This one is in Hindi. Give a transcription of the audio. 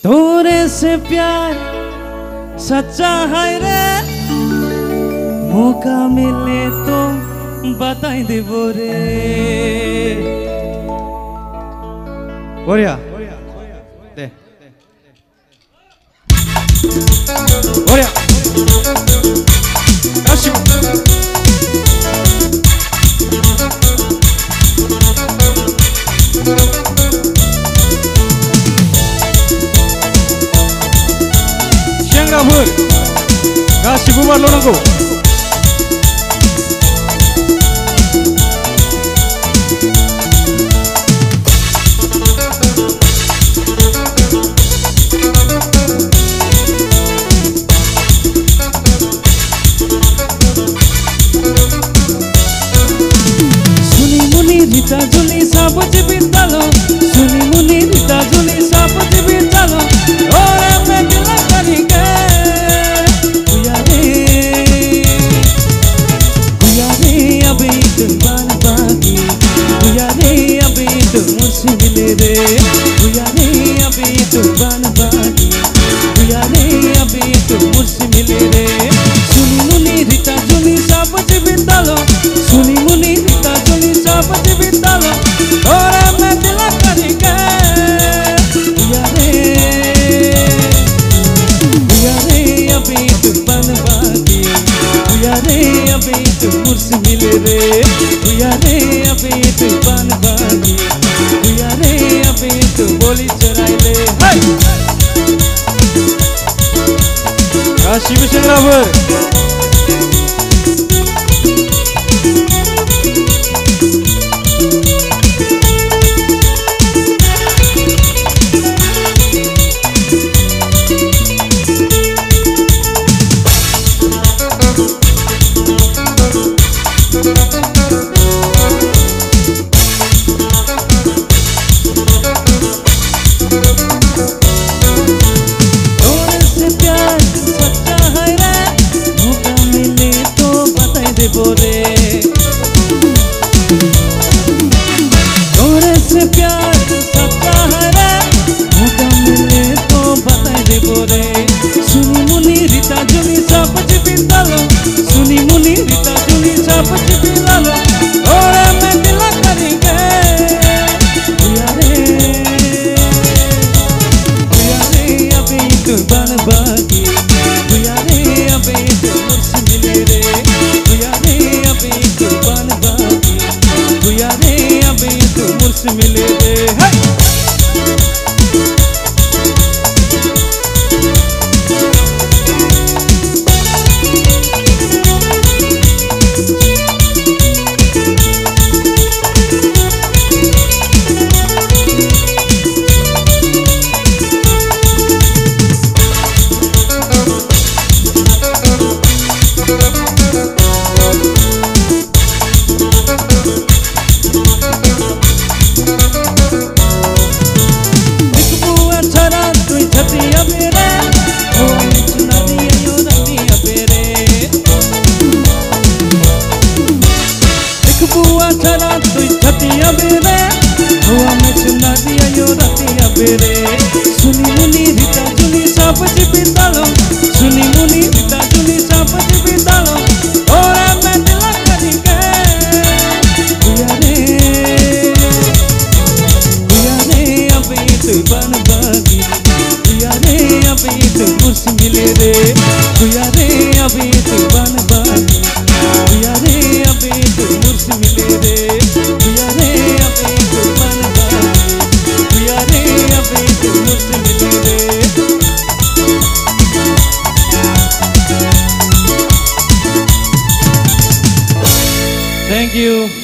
तोरे से प्यार सच्चा है रे, मौका मिले तो बताई दे बोरे। बोरिया दे बोरिया गासिबो बारलांनांगौ। सुनी मुनी रीता जुली साबज बितालो, सुनी मुनी रीता जुली साबज बितालो, ओरे मैं दिल करी के मुझसे मिले रे, भैया रे अभी तो बान बागी, भैया रे अभी तो मुझसे मिले रे। सुनी मुनी रीता जुली साबज बितालो, सुनी मुनी रीता जुली साबज बितालो, और मैं दिल करी के भैया रे अभी तो बान बागी, भैया रे अभी तो मुझसे मिले रे, भैया रे अभी तो बान बागी, भैया रे अभी तो बोली चराई ले। गासिबो सेंग्राफोर बोरे, तोरे से प्यार सच्चा है रे, मौका मिले तो बताई दे बोरे। सुनी मुनी रीता जुली साबज बितालो, सुनी मुनी रीता जुली साबज बितालो, और मैं दिल करी के भैया रे अभी तो बन बागी, भैया रे अभी तो मुझसे मिले रे, भैया रे अभी तो बन बागी, भैया रे अभी तो मुझसे मिले रे। सुनी मुनी रीता जुली साबज बितालो, सुनी मुनी रीता जुली साबज बितालो, और मैं दिल करी के भैया रे अभी तो बन बागी, भैया रे अभी तो मुझसे मिले रे, भैया रे अभी तो बन बागी, भैया रे अभी तो मुझसे मिले रे, भैया रे अभी तो बन बागी, भैया रे अभी तो मुझसे मिले रे। Thank you.